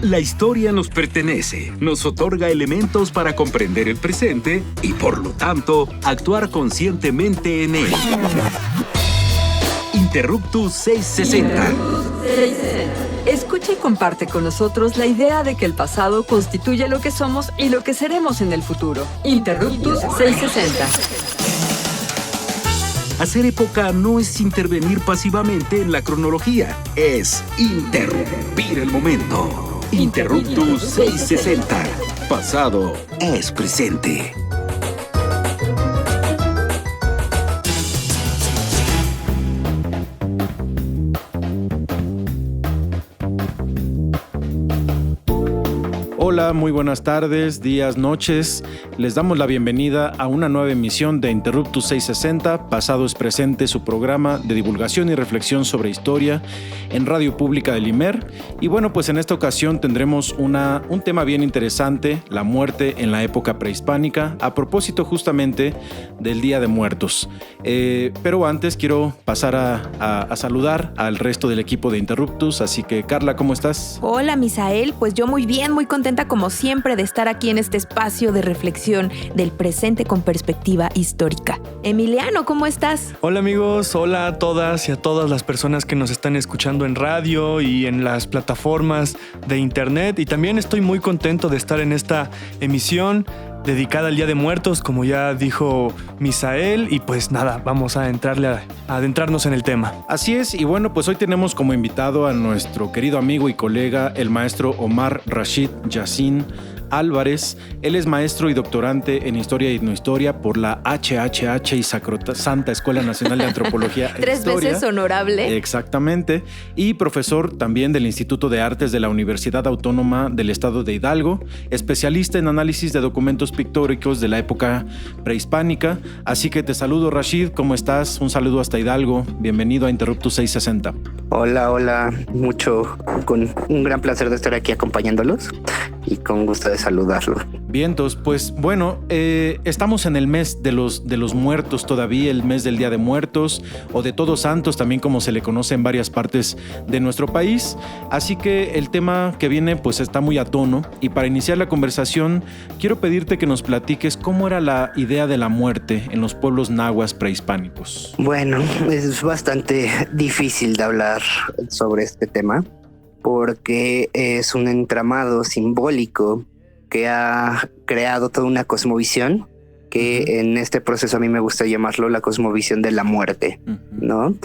La historia nos pertenece, nos otorga elementos para comprender el presente y, por lo tanto, actuar conscientemente en él. Interruptus 660. Escucha y comparte con nosotros la idea de que el pasado constituye lo que somos y lo que seremos en el futuro. Interruptus 660. Hacer época no es intervenir pasivamente en la cronología, es interrumpir el momento. Interruptus 660. Pasado es presente. Hola, muy buenas tardes, días, noches. Les damos la bienvenida a una nueva emisión de Interruptus 660, Pasado es Presente, su programa de divulgación y reflexión sobre historia en Radio Pública del IMER. Y bueno, pues en esta ocasión tendremos un tema bien interesante, la muerte en la época prehispánica, a propósito justamente del Día de Muertos. Pero antes quiero pasar a saludar al resto del equipo de Interruptus, así que Carla, ¿cómo estás? Hola, Misael, pues yo muy bien, muy contenta como siempre de estar aquí en este espacio de reflexión del presente con perspectiva histórica. Emiliano, ¿cómo estás? Hola amigos, hola a todas y a todas las personas que nos están escuchando en radio y en las plataformas de internet, y también estoy muy contento de estar en esta emisión dedicada al Día de Muertos, como ya dijo Misael, y pues nada, vamos a adentrarnos en el tema. Así es, y bueno, pues hoy tenemos como invitado a nuestro querido amigo y colega, el maestro Omar Rashid Yassin Álvarez. Él es maestro y doctorante en Historia y Etnohistoria por la HHH y Santa Escuela Nacional de Antropología e Tres Historia. veces honorable. Exactamente. Y profesor también del Instituto de Artes de la Universidad Autónoma del Estado de Hidalgo, especialista en análisis de documentos pictóricos de la época prehispánica. Así que te saludo, Rashid, ¿cómo estás? Un saludo hasta Hidalgo. Bienvenido a Interruptus 660. Hola, con un gran placer de estar aquí acompañándolos y con gusto de saludarlo. Vientos, pues bueno, estamos en el mes de los muertos todavía, el mes del Día de Muertos o de Todos Santos, también como se le conoce en varias partes de nuestro país. Así que el tema que viene pues está muy a tono, y para iniciar la conversación quiero pedirte que nos platiques cómo era la idea de la muerte en los pueblos nahuas prehispánicos. Bueno, es bastante difícil de hablar sobre este tema porque es un entramado simbólico que ha creado toda una cosmovisión que en este proceso a mí me gusta llamarlo la cosmovisión de la muerte, ¿no?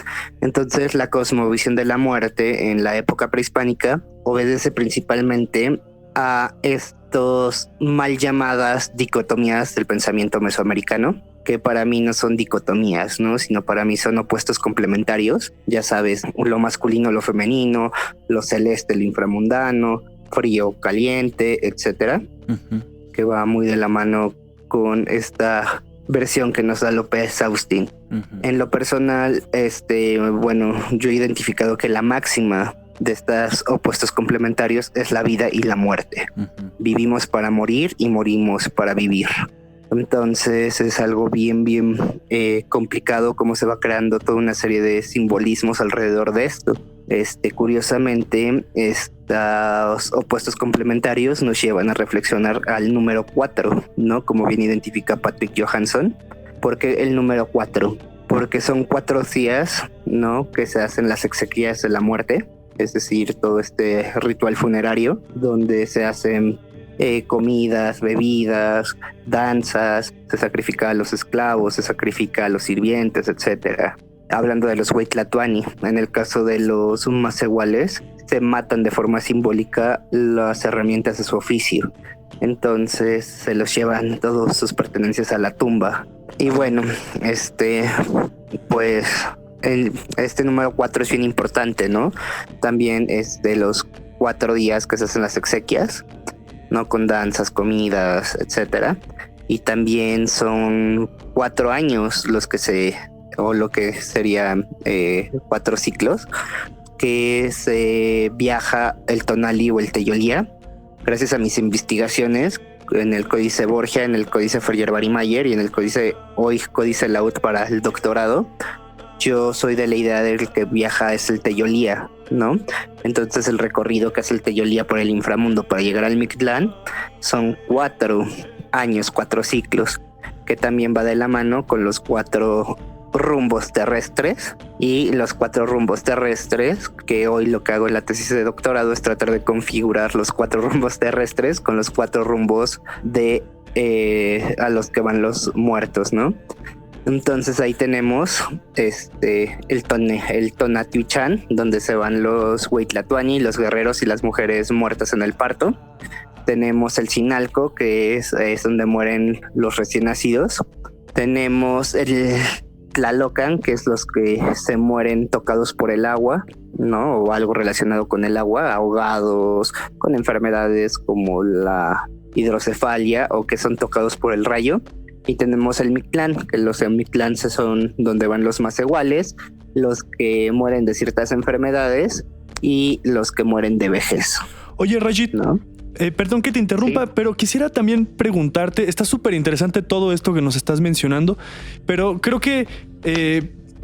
Entonces la cosmovisión de la muerte en la época prehispánica obedece principalmente a estos mal llamadas dicotomías del pensamiento mesoamericano, que para mí no son dicotomías, ¿no? Sino para mí son opuestos complementarios. Ya sabes, lo masculino, lo femenino, lo celeste, lo inframundano, frío, caliente, etcétera, que va muy de la mano con esta versión que nos da López Austin. En lo personal, bueno, yo he identificado que la máxima de estos opuestos complementarios es la vida y la muerte. Vivimos para morir y morimos para vivir. Entonces es algo bien complicado cómo se va creando toda una serie de simbolismos alrededor de esto. Curiosamente, estos opuestos complementarios nos llevan a reflexionar al número 4, ¿no? Como bien identifica Patrick Johansson. ¿Por qué el número 4? Porque son 4 días, ¿no? Que se hacen las exequias de la muerte, es decir, todo este ritual funerario donde se hacen comidas, bebidas, danzas, se sacrifica a los esclavos, se sacrifica a los sirvientes, etcétera. Hablando de los Huaytlatoani, en el caso de los Macehuales, se matan de forma simbólica las herramientas de su oficio. Entonces se los llevan todas sus pertenencias a la tumba. Y bueno, pues este número 4 es bien importante, ¿no? También es de los 4 días que se hacen las exequias, ¿no? Con danzas, comidas, etcétera. Y también son 4 años los que lo que serían 4 ciclos, que se viaja el Tonali o el Teyolía. Gracias a mis investigaciones en el Códice Borgia, en el Códice Ferrer-Barimayer y en el Códice Laut para el doctorado, yo soy de la idea de que el que viaja es el Teyolía, ¿no? Entonces el recorrido que hace el Teyolía por el inframundo para llegar al Mictlán son 4 años, 4 ciclos, que también va de la mano con los 4 rumbos terrestres, y los 4 rumbos terrestres, que hoy lo que hago en la tesis de doctorado es tratar de configurar los 4 rumbos terrestres con los 4 rumbos de a los que van los muertos, ¿no? Entonces ahí tenemos el Tonatiuhcan, donde se van los Hueytlatuani, los guerreros y las mujeres muertas en el parto. Tenemos el Chinalco, que es donde mueren los recién nacidos. Tenemos el Tlalocan, que es los que se mueren tocados por el agua, ¿no? O algo relacionado con el agua, ahogados, con enfermedades como la hidrocefalia, o que son tocados por el rayo. Y tenemos el Mictlán, que los Mictlán son donde van los macehuales, los que mueren de ciertas enfermedades y los que mueren de vejez. Oye, Rashid, ¿no? Perdón que te interrumpa, sí, pero quisiera también preguntarte, está súper interesante todo esto que nos estás mencionando, pero creo que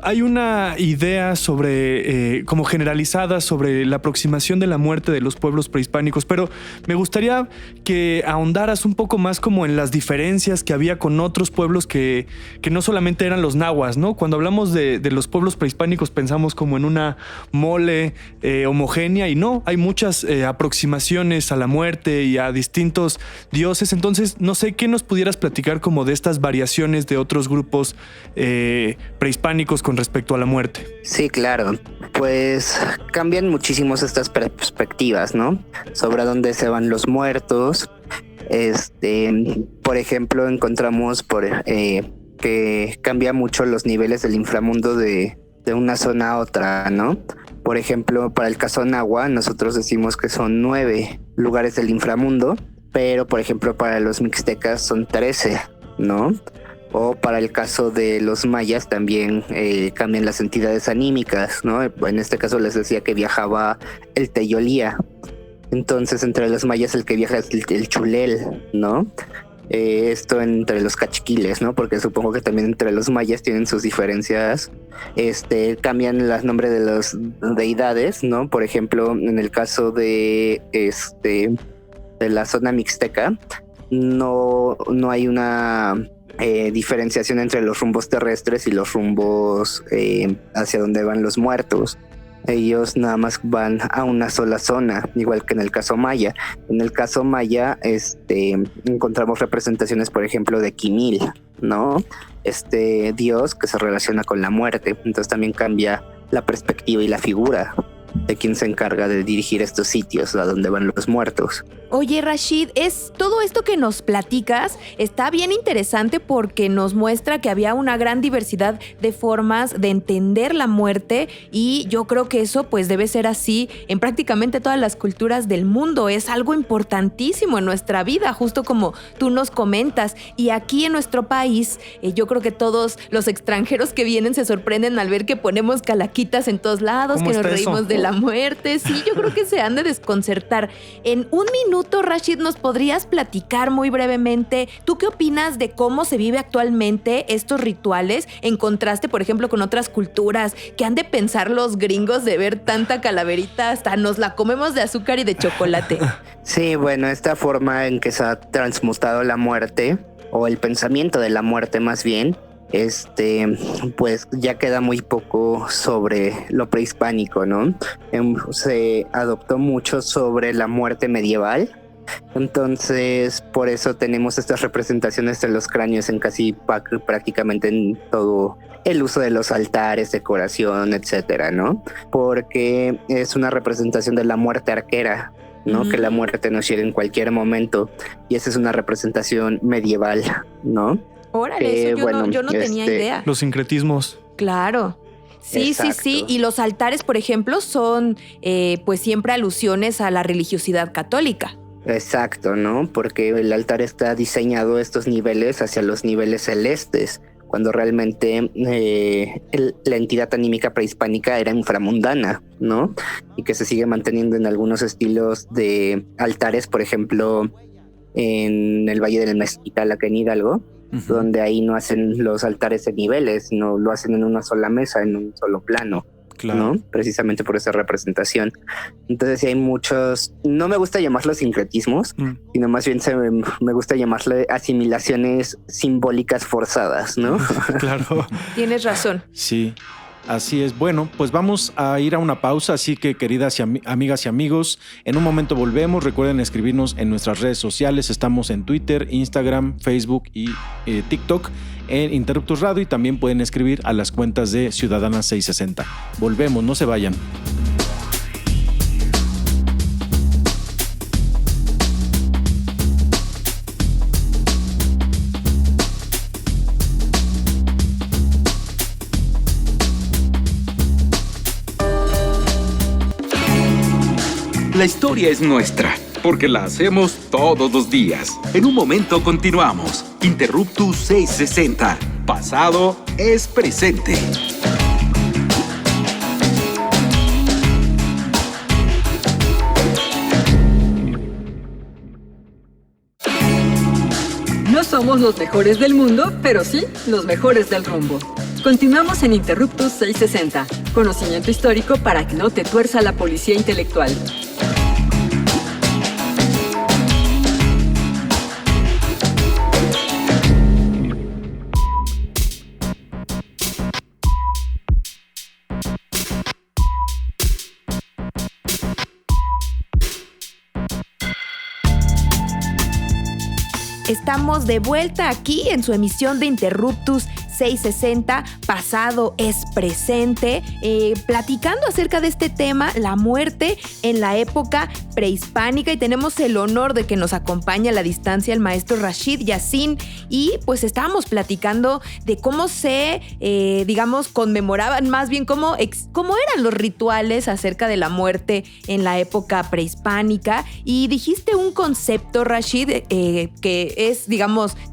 hay una idea sobre, como generalizada, sobre la aproximación de la muerte de los pueblos prehispánicos, pero me gustaría que ahondaras un poco más como en las diferencias que había con otros pueblos que no solamente eran los nahuas, ¿no? Cuando hablamos de los pueblos prehispánicos pensamos como en una mole homogénea, y no, hay muchas aproximaciones a la muerte y a distintos dioses. Entonces, no sé, ¿qué nos pudieras platicar como de estas variaciones de otros grupos prehispánicos con respecto a la muerte? Sí, claro. Pues cambian muchísimos estas perspectivas, ¿no? Sobre dónde se van los muertos. Por ejemplo, encontramos que cambia mucho los niveles del inframundo de una zona a otra, ¿no? Por ejemplo, para el caso Nahua, nosotros decimos que son 9 lugares del inframundo, pero por ejemplo para los mixtecas son 13, ¿no? O para el caso de los mayas también cambian las entidades anímicas, ¿no? En este caso les decía que viajaba el Teyolía. Entonces entre los mayas el que viaja es el Chulel, ¿no? Esto entre los cachiquiles, ¿no? Porque supongo que también entre los mayas tienen sus diferencias. Cambian los nombres de las deidades, ¿no? Por ejemplo, en el caso de la zona mixteca, no hay una diferenciación entre los rumbos terrestres y los rumbos hacia donde van los muertos. Ellos nada más van a una sola zona, igual que en el caso maya. En el caso maya encontramos representaciones, por ejemplo, de Quimil, ¿no? Dios que se relaciona con la muerte. Entonces también cambia la perspectiva y la figura de quien se encarga de dirigir estos sitios a donde van los muertos. Oye, Rashid, todo esto que nos platicas está bien interesante porque nos muestra que había una gran diversidad de formas de entender la muerte, y yo creo que eso pues debe ser así en prácticamente todas las culturas del mundo. Es algo importantísimo en nuestra vida, justo como tú nos comentas. Y aquí en nuestro país, yo creo que todos los extranjeros que vienen se sorprenden al ver que ponemos calaquitas en todos lados, que nos reímos de la muerte. Sí, yo creo que se han de desconcertar. En un minuto, Rashid, ¿nos podrías platicar muy brevemente tú qué opinas de cómo se vive actualmente estos rituales en contraste, por ejemplo, con otras culturas? ¿Qué han de pensar los gringos de ver tanta calaverita? Hasta nos la comemos de azúcar y de chocolate. Sí, bueno, esta forma en que se ha transmutado la muerte, o el pensamiento de la muerte más bien, pues ya queda muy poco sobre lo prehispánico, ¿no? Se adoptó mucho sobre la muerte medieval. Entonces, por eso tenemos estas representaciones de los cráneos en casi prácticamente en todo el uso de los altares, decoración, etcétera, ¿no? Porque es una representación de la muerte arquera, ¿no? Que la muerte nos llega en cualquier momento, y esa es una representación medieval, ¿no? Órale, eso yo no tenía idea. Los sincretismos. Claro. Sí, exacto. Sí. Y los altares, por ejemplo, son pues siempre alusiones a la religiosidad católica. Exacto, ¿no? Porque el altar está diseñado a estos niveles hacia los niveles celestes, cuando realmente la entidad anímica prehispánica era inframundana, ¿no? Y que se sigue manteniendo en algunos estilos de altares, por ejemplo, en el Valle del Mezquital, acá en Hidalgo. donde ahí no hacen los altares de niveles, no lo hacen en una sola mesa, en un solo plano. Claro. ¿No? Precisamente por esa representación. Entonces sí hay muchos, no me gusta llamarlos sincretismos, sino más bien me gusta llamarle asimilaciones simbólicas forzadas, ¿no? Claro. Tienes razón. Sí, así es. Bueno, pues vamos a ir a una pausa, así que queridas amigas y amigos, en un momento volvemos. Recuerden escribirnos en nuestras redes sociales. Estamos en Twitter, Instagram, Facebook y TikTok en Interruptus Radio, y también pueden escribir a las cuentas de Ciudadana 660. Volvemos, no se vayan. La historia es nuestra, porque la hacemos todos los días. En un momento continuamos. Interruptus 660. Pasado es presente. No somos los mejores del mundo, pero sí los mejores del rumbo. Continuamos en Interruptus 660. Conocimiento histórico para que no te tuerza la policía intelectual. Estamos de vuelta aquí en su emisión de Interruptus 660, pasado es presente, platicando acerca de este tema, la muerte en la época prehispánica, y tenemos el honor de que nos acompañe a la distancia el maestro Rashid Yassin, y pues estábamos platicando de cómo se, conmemoraban, más bien cómo eran los rituales acerca de la muerte en la época prehispánica, y dijiste un concepto, Rashid, que es,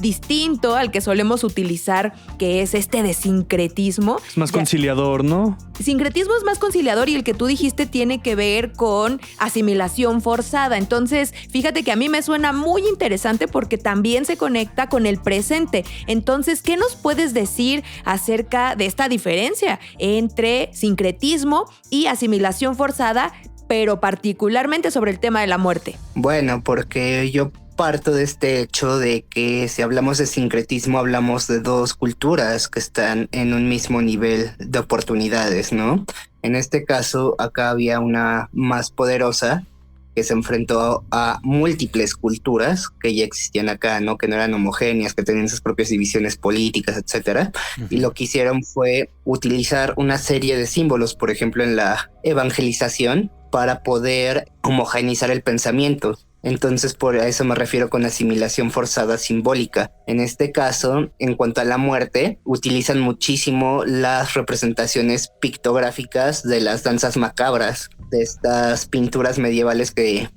distinto al que solemos utilizar, que es este de sincretismo. Es más conciliador, ¿no? Sincretismo es más conciliador, y el que tú dijiste tiene que ver con asimilación forzada. Entonces, fíjate que a mí me suena muy interesante porque también se conecta con el presente. Entonces, ¿qué nos puedes decir acerca de esta diferencia entre sincretismo y asimilación forzada, pero particularmente sobre el tema de la muerte? Bueno, porque yo parto de este hecho de que si hablamos de sincretismo, hablamos de dos culturas que están en un mismo nivel de oportunidades, ¿no? En este caso, acá había una más poderosa que se enfrentó a múltiples culturas que ya existían acá, ¿no? Que no eran homogéneas, que tenían sus propias divisiones políticas, etcétera. Y lo que hicieron fue utilizar una serie de símbolos, por ejemplo, en la evangelización, para poder homogeneizar el pensamiento. Entonces, por eso me refiero con asimilación forzada simbólica. En este caso, en cuanto a la muerte, utilizan muchísimo las representaciones pictográficas de las danzas macabras, de estas pinturas medievales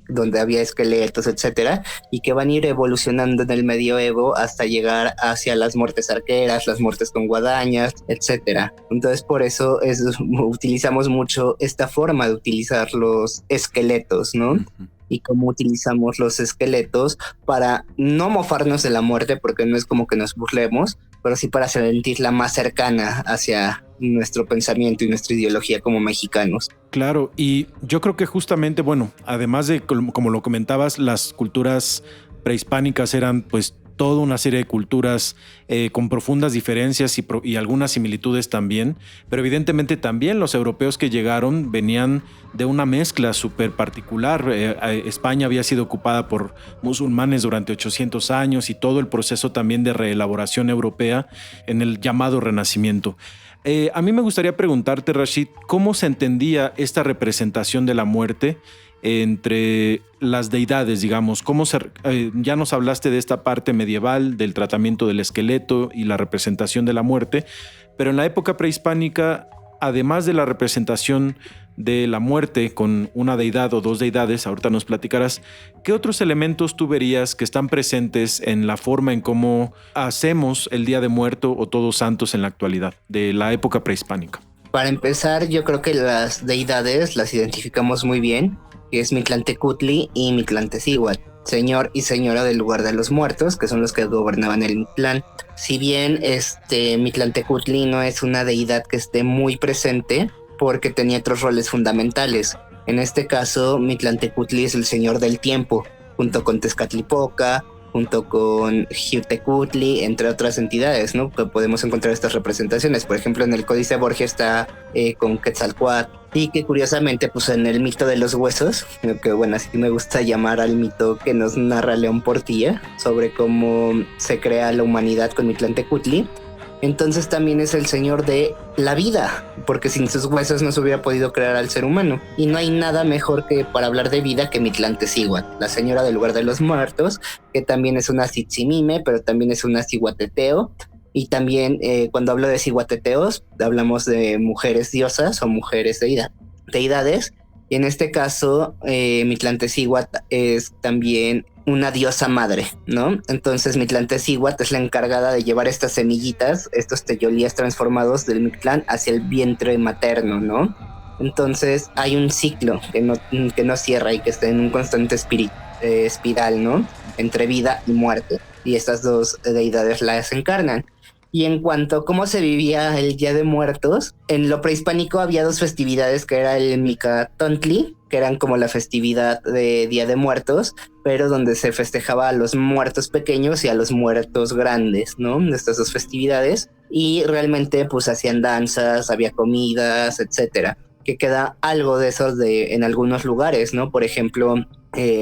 donde había esqueletos, etcétera, y que van a ir evolucionando en el medioevo hasta llegar hacia las muertes arqueras, las muertes con guadañas, etcétera. Entonces, por eso utilizamos mucho esta forma de utilizar los esqueletos, ¿no? Y cómo utilizamos los esqueletos para no mofarnos de la muerte, porque no es como que nos burlemos, pero sí para sentirla más cercana hacia nuestro pensamiento y nuestra ideología como mexicanos. Claro, y yo creo que justamente, además de, como lo comentabas, las culturas prehispánicas eran pues toda una serie de culturas con profundas diferencias y algunas similitudes también, pero evidentemente también los europeos que llegaron venían de una mezcla súper particular. España había sido ocupada por musulmanes durante 800 años y todo el proceso también de reelaboración europea en el llamado Renacimiento. A mí me gustaría preguntarte, Rashid, ¿cómo se entendía esta representación de la muerte entre las deidades, digamos? Ya nos hablaste de esta parte medieval, del tratamiento del esqueleto y la representación de la muerte, pero en la época prehispánica, además de la representación de la muerte con una deidad o dos deidades, ahorita nos platicarás, ¿qué otros elementos tú verías que están presentes en la forma en cómo hacemos el Día de Muerto o Todos Santos en la actualidad, de la época prehispánica? Para empezar, yo creo que las deidades las identificamos muy bien, que es Mictlantecutli y Mictlantecíhuatl. señor y señora del lugar de los muertos, que son los que gobernaban el Mictlán. Si bien Mictlantecutli no es una deidad que esté muy presente, porque tenía otros roles fundamentales. En este caso, Mictlantecutli es el señor del tiempo, junto con Tezcatlipoca, junto con Xiuhtecutli, entre otras entidades, ¿no? Que podemos encontrar estas representaciones. Por ejemplo, en el Códice Borgia está con Quetzalcóatl, y que curiosamente, pues en el mito de los huesos, que bueno, así me gusta llamar al mito que nos narra León Portilla, sobre cómo se crea la humanidad con Mictlantecutli, entonces también es el señor de la vida, porque sin sus huesos no se hubiera podido crear al ser humano. Y no hay nada mejor que para hablar de vida que Mictlantecíhuatl, la señora del lugar de los muertos, que también es una Tzitzimime, pero también es una Cihuateteo. Y también cuando hablo de cihuateteos, hablamos de mujeres diosas o mujeres deidades. Y en este caso, Mictlantecíhuatl es también una diosa madre, ¿no? Entonces Mictlantecíhuatl es la encargada de llevar estas semillitas, estos teyolíes transformados del Mictlán hacia el vientre materno, ¿no? Entonces hay un ciclo que no cierra y que está en un constante espiral, ¿no? Entre vida y muerte. Y estas dos deidades las encarnan. Y en cuanto a cómo se vivía el Día de Muertos, en lo prehispánico había dos festividades, que era el Micatontli, que eran como la festividad de Día de Muertos, pero donde se festejaba a los muertos pequeños y a los muertos grandes, ¿no? De estas dos festividades. Y realmente pues hacían danzas, había comidas, etcétera. Que queda algo de eso en algunos lugares, ¿no? Por ejemplo,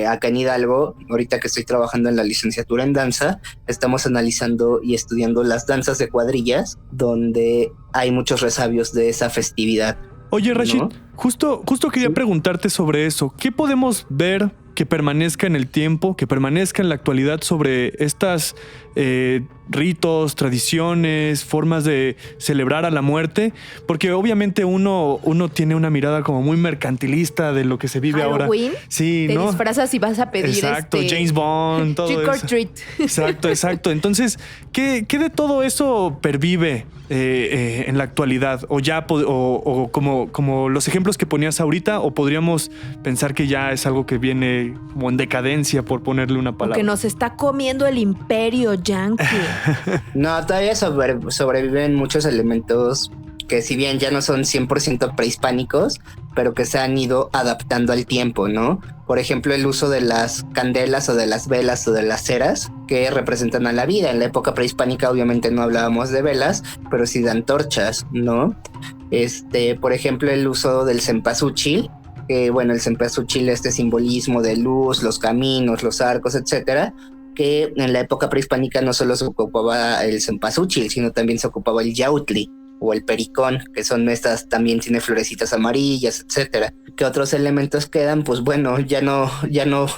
acá en Hidalgo, ahorita que estoy trabajando en la licenciatura en danza, estamos analizando y estudiando las danzas de cuadrillas, donde hay muchos resabios de esa festividad. Oye, Rashid, ¿no? justo quería preguntarte sobre eso. ¿Qué podemos ver que permanezca en el tiempo, que permanezca en la actualidad sobre estas ritos, tradiciones, formas de celebrar a la muerte? Porque obviamente uno tiene una mirada como muy mercantilista de lo que se vive Halloween, ahora. Sí, te ¿no? disfrazas y vas a pedir exacto, James Bond, todo trick or eso. treat. Exacto. Entonces, ¿qué de todo eso pervive en la actualidad? O ya o como los ejemplos que ponías ahorita, o podríamos pensar que ya es algo que viene como en decadencia, por ponerle una palabra. Que nos está comiendo el imperio yankee. No, todavía sobreviven muchos elementos que si bien ya no son 100% prehispánicos, pero que se han ido adaptando al tiempo, ¿no? Por ejemplo, el uso de las candelas o de las velas o de las ceras que representan a la vida. En la época prehispánica obviamente no hablábamos de velas, pero sí de antorchas, ¿no? Por ejemplo, el uso del cempasúchil, que bueno, el cempasúchil, este simbolismo de luz, los caminos, los arcos, etcétera, que en la época prehispánica no solo se ocupaba el cempasúchil, sino también se ocupaba el yautli o el pericón, que son estas, también tiene florecitas amarillas, etcétera. ¿Qué otros elementos quedan? Pues bueno, ya no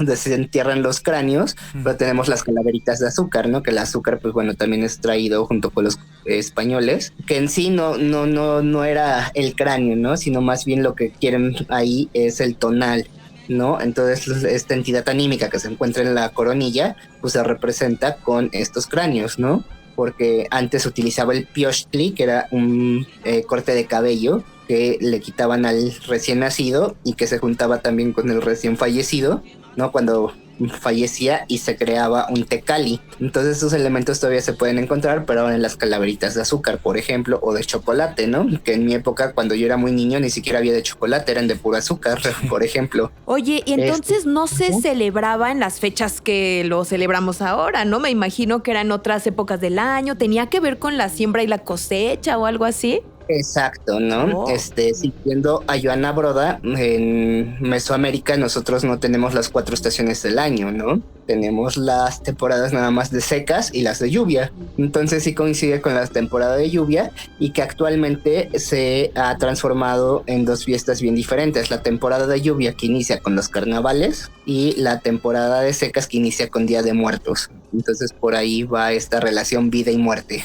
desentierran los cráneos, pero tenemos las calaveritas de azúcar, ¿no? Que el azúcar, pues bueno, también es traído junto con los españoles, que en sí no era el cráneo, ¿no? Sino más bien lo que quieren ahí es el tonal, ¿no? Entonces esta entidad anímica que se encuentra en la coronilla, pues se representa con estos cráneos, ¿no? Porque antes se utilizaba el piochtli, que era un corte de cabello que le quitaban al recién nacido y que se juntaba también con el recién fallecido, ¿no? Cuando fallecía, y se creaba un tecali. Entonces estos elementos todavía se pueden encontrar, pero ahora en las calaveritas de azúcar, por ejemplo, o de chocolate, ¿no? Que en mi época, cuando yo era muy niño, ni siquiera había de chocolate, eran de puro azúcar, por ejemplo. Oye, y entonces no se celebraba en las fechas que lo celebramos ahora, ¿no? Me imagino que eran otras épocas del año. ¿Tenía que ver con la siembra y la cosecha o algo así? Exacto, ¿no? Oh. Siguiendo a Joana Broda, en Mesoamérica nosotros no tenemos las 4 estaciones del año, ¿no? Tenemos las temporadas nada más de secas y las de lluvia. Entonces sí coincide con la temporada de lluvia, y que actualmente se ha transformado en 2 fiestas bien diferentes. La temporada de lluvia, que inicia con los carnavales, y la temporada de secas, que inicia con Día de Muertos. Entonces por ahí va esta relación vida y muerte.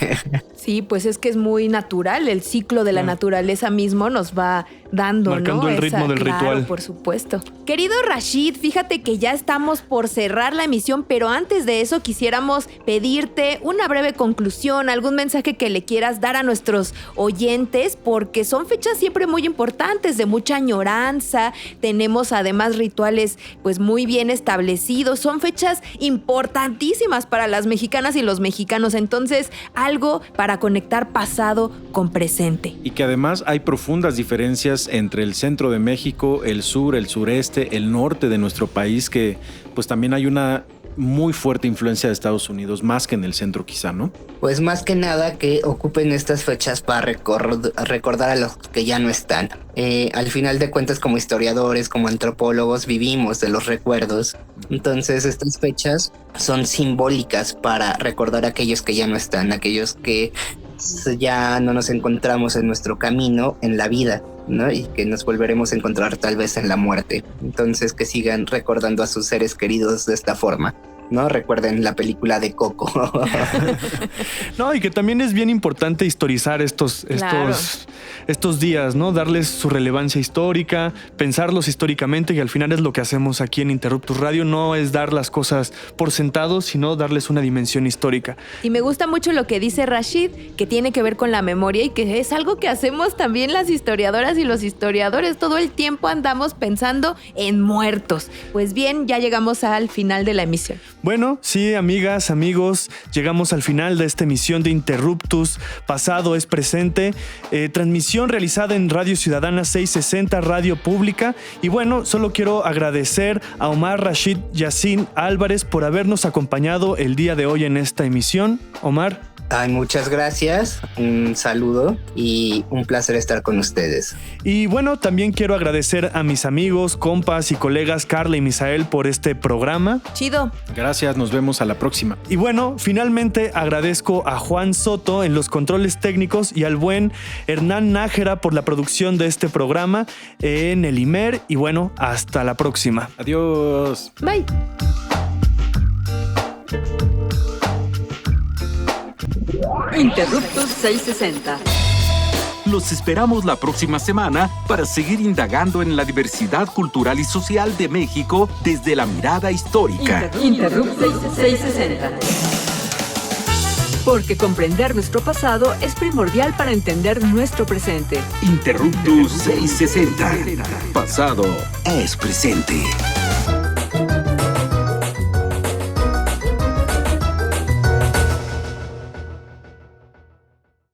Sí, pues es que es muy natural. El ciclo de la naturaleza mismo nos va dando, marcando ¿no? el ritmo del claro, ritual. Por supuesto. Querido Rashid, fíjate que ya estamos por cerrar la emisión, pero antes de eso quisiéramos pedirte una breve conclusión, algún mensaje que le quieras dar a nuestros oyentes, porque son fechas siempre muy importantes, de mucha añoranza. Tenemos además rituales pues muy bien establecidos. Son fechas importantísimas para las mexicanas y los mexicanos. Entonces, algo para conectar pasado con presente. Y que además hay profundas diferencias entre el centro de México, el sur, el sureste, el norte de nuestro país, que pues también hay una muy fuerte influencia de Estados Unidos, más que en el centro quizá, ¿no? Pues más que nada que ocupen estas fechas para recordar a los que ya no están. Al final de cuentas, como historiadores, como antropólogos, vivimos de los recuerdos. Entonces estas fechas son simbólicas para recordar a aquellos que ya no están, aquellos que ya no nos encontramos en nuestro camino en la vida, ¿no? Y que nos volveremos a encontrar tal vez en la muerte. Entonces que sigan recordando a sus seres queridos de esta forma, ¿no? Recuerden la película de Coco. No, y que también es bien importante historizar estos días, ¿no? Darles su relevancia histórica, pensarlos históricamente, que al final es lo que hacemos aquí en Interruptus Radio. No es dar las cosas por sentado, sino darles una dimensión histórica. Y me gusta mucho lo que dice Rashid, que tiene que ver con la memoria y que es algo que hacemos también las historiadoras y los historiadores. Todo el tiempo andamos pensando en muertos. Pues bien, ya llegamos al final de la emisión. Bueno, sí, amigas, amigos, llegamos al final de esta emisión de Interruptus, pasado es presente, transmisión realizada en Radio Ciudadana 660, Radio Pública. Y bueno, solo quiero agradecer a Omar Rashid Yassin Álvarez por habernos acompañado el día de hoy en esta emisión. Omar. Ay, muchas gracias, un saludo y un placer estar con ustedes. Y bueno, también quiero agradecer a mis amigos, compas y colegas Carla y Misael por este programa. Chido. Gracias, nos vemos a la próxima. Y bueno, finalmente agradezco a Juan Soto en los controles técnicos y al buen Hernán Nájera por la producción de este programa en el IMER. Y bueno, hasta la próxima. Adiós. Bye. Interruptus 660. Los esperamos la próxima semana para seguir indagando en la diversidad cultural y social de México desde la mirada histórica. Interruptus 660. Porque comprender nuestro pasado es primordial para entender nuestro presente. Interruptus 660. Pasado es presente.